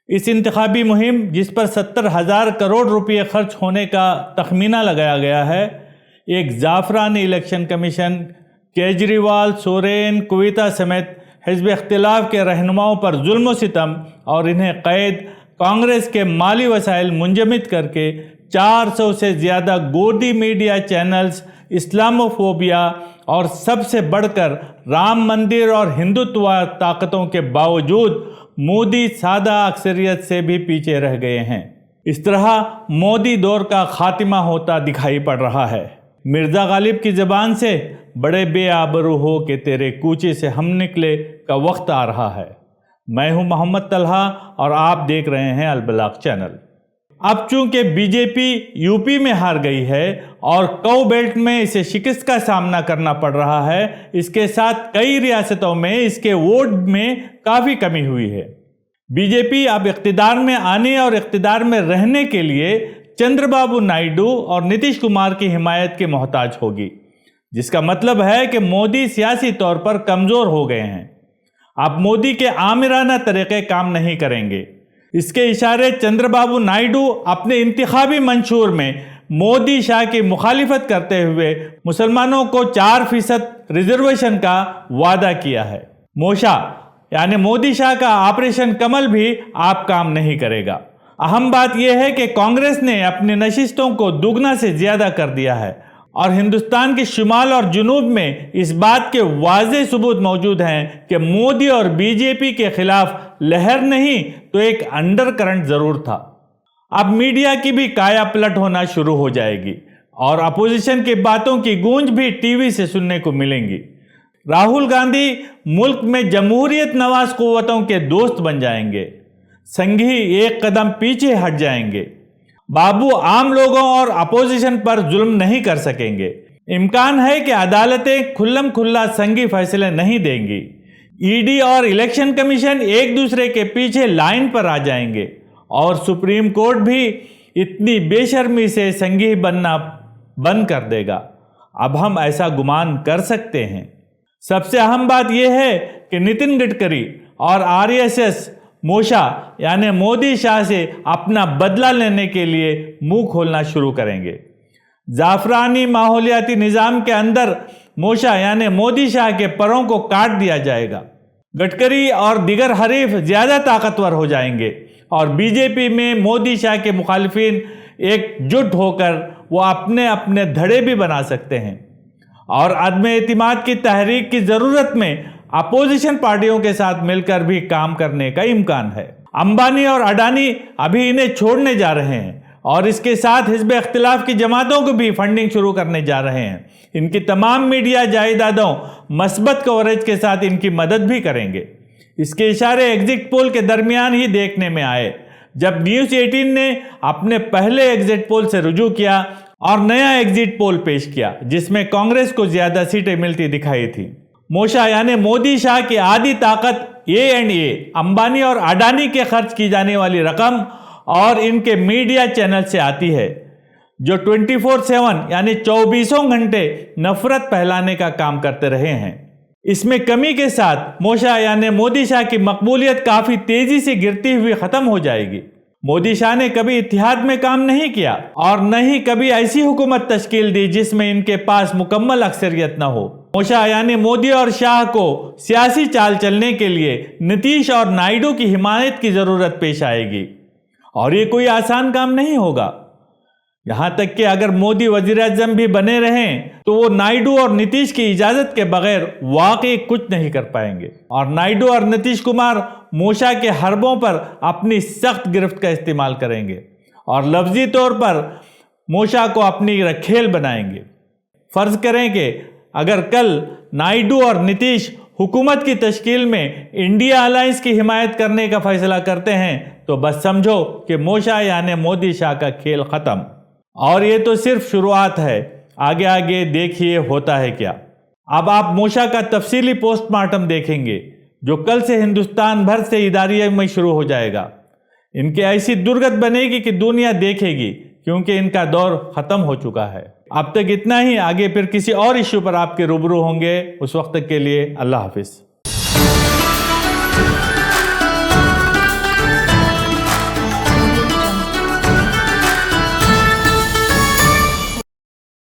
اس انتخابی مہم جس پر 70,000 کروڑ روپے خرچ ہونے کا تخمینہ لگایا گیا ہے، ایک زعفرانی الیکشن کمیشن، کیجریوال، سورین، کویتا سمیت حزب اختلاف کے رہنماؤں پر ظلم و ستم اور انہیں قید، کانگریس کے مالی وسائل منجمد کر کے 400 سے زیادہ گودی میڈیا چینلز، اسلاموفوبیا اور سب سے بڑھ کر رام مندر اور ہندوتوا طاقتوں کے باوجود مودی سادہ اکثریت سے بھی پیچھے رہ گئے ہیں۔ اس طرح مودی دور کا خاتمہ ہوتا دکھائی پڑ رہا ہے۔ مرزا غالب کی زبان سے بڑے بے آبرو ہو کہ تیرے کوچے سے ہم نکلے کا وقت آ رہا ہے۔ میں ہوں محمد طلحہ اور آپ دیکھ رہے ہیں البلاغ چینل۔ اب چونکہ B J P U P میں ہار گئی ہے اور کو بیلٹ میں اسے شکست کا سامنا کرنا پڑ رہا ہے، اس کے ساتھ کئی ریاستوں میں اس کے ووٹ میں کافی کمی ہوئی ہے۔ بی جے پی اب اقتدار میں آنے اور اقتدار میں رہنے کے لیے چندر بابو نائیڈو اور نتیش کمار کی حمایت کے محتاج ہوگی، جس کا مطلب ہے کہ مودی سیاسی طور پر کمزور ہو گئے ہیں۔ اب مودی کے آمرانہ طریقے کام نہیں کریں گے۔ اس کے اشارے چندر بابو نائیڈو اپنے انتخابی منشور میں مودی شاہ کی مخالفت کرتے ہوئے مسلمانوں کو 4% ریزرویشن کا وعدہ کیا ہے۔ موشا یعنی مودی شاہ کا آپریشن کمل بھی آپ کام نہیں کرے گا۔ اہم بات یہ ہے کہ کانگریس نے اپنی نشستوں کو دوگنا سے زیادہ کر دیا ہے اور ہندوستان کے شمال اور جنوب میں اس بات کے واضح ثبوت موجود ہیں کہ مودی اور بی جے پی کے خلاف لہر نہیں تو ایک انڈر کرنٹ ضرور تھا۔ اب میڈیا کی بھی کایا پلٹ ہونا شروع ہو جائے گی اور اپوزیشن کی باتوں کی گونج بھی ٹی وی سے سننے کو ملیں گی۔ راہل گاندھی ملک میں جمہوریت نواز قوتوں کے دوست بن جائیں گے، سنگھی ایک قدم پیچھے ہٹ جائیں گے۔ بابو عام لوگوں اور اپوزیشن پر ظلم نہیں کر سکیں گے۔ امکان ہے کہ عدالتیں کھلم کھلا سنگھی فیصلے نہیں دیں گی۔ ای ڈی اور الیکشن کمیشن ایک دوسرے کے پیچھے لائن پر آ جائیں گے اور سپریم کورٹ بھی اتنی بے شرمی سے سنگھی بننا بند کر دے گا۔ اب ہم ایسا گمان کر سکتے ہیں۔ سب سے اہم بات یہ ہے کہ نتن گڈکری اور آر ایس ایس موشا یعنی مودی شاہ سے اپنا بدلہ لینے کے لیے منہ کھولنا شروع کریں گے۔ زعفرانی ماحولیاتی نظام کے اندر موشا یعنی مودی شاہ کے پروں کو کاٹ دیا جائے گا۔ گڈکری اور دیگر حریف زیادہ طاقتور ہو جائیں گے اور بی جے پی میں مودی شاہ کے مخالفین ایک جٹ ہو کر وہ اپنے اپنے دھڑے بھی بنا سکتے ہیں اور عدم اعتماد کی تحریک کی ضرورت میں اپوزیشن پارٹیوں کے ساتھ مل کر بھی کام کرنے کا امکان ہے۔ امبانی اور اڈانی ابھی انہیں چھوڑنے جا رہے ہیں اور اس کے ساتھ حزب اختلاف کی جماعتوں کو بھی فنڈنگ شروع کرنے جا رہے ہیں۔ ان کی تمام میڈیا جائیدادوں مثبت کوریج کے ساتھ ان کی مدد بھی کریں گے۔ اس کے اشارے ایگزٹ پول کے درمیان ہی دیکھنے میں آئے جب نیوز 18 نے اپنے پہلے ایگزٹ پول سے رجوع کیا اور نیا ایگزٹ پول پیش کیا جس میں کانگریس کو زیادہ سیٹیں ملتی دکھائی تھی۔ موشا یعنی مودی شاہ کی آدھی طاقت اے امبانی اور اڈانی کے خرچ کی جانے والی رقم اور ان کے میڈیا چینل سے آتی ہے جو 24/7 یعنی 24 گھنٹے نفرت پھیلانے کا کام کرتے رہے ہیں۔ اس میں کمی کے ساتھ موشا یعنی مودی شاہ کی مقبولیت کافی تیزی سے گرتی ہوئی ختم ہو جائے گی۔ مودی شاہ نے کبھی اتحاد میں کام نہیں کیا اور نہ ہی کبھی ایسی حکومت تشکیل دی جس میں ان کے پاس مکمل اکثریت نہ ہو۔ موشا یعنی مودی اور شاہ کو سیاسی چال چلنے کے لیے نتیش اور نائیڈو کی حمایت کی ضرورت پیش آئے گی اور یہ کوئی آسان کام نہیں ہوگا۔ یہاں تک کہ اگر مودی وزیر اعظم بھی بنے رہیں تو وہ نائیڈو اور نتیش کی اجازت کے بغیر واقعی کچھ نہیں کر پائیں گے اور نائیڈو اور نتیش کمار موشا کے حربوں پر اپنی سخت گرفت کا استعمال کریں گے اور لفظی طور پر موشا کو اپنی رکھیل بنائیں گے۔ فرض کریں کہ اگر کل نائیڈو اور نتیش حکومت کی تشکیل میں انڈیا الائنس کی حمایت کرنے کا فیصلہ کرتے ہیں تو بس سمجھو کہ موشا یعنی مودی شاہ کا کھیل ختم۔ اور یہ تو صرف شروعات ہے، آگے آگے دیکھیے ہوتا ہے کیا۔ اب آپ موشا کا تفصیلی پوسٹ مارٹم دیکھیں گے جو کل سے ہندوستان بھر سے اداریہ میں شروع ہو جائے گا۔ ان کی ایسی درگت بنے گی کہ دنیا دیکھے گی کیونکہ ان کا دور ختم ہو چکا ہے۔ اب تک اتنا ہی، آگے پھر کسی اور ایشو پر آپ کے روبرو ہوں گے۔ اس وقت کے لیے اللہ حافظ۔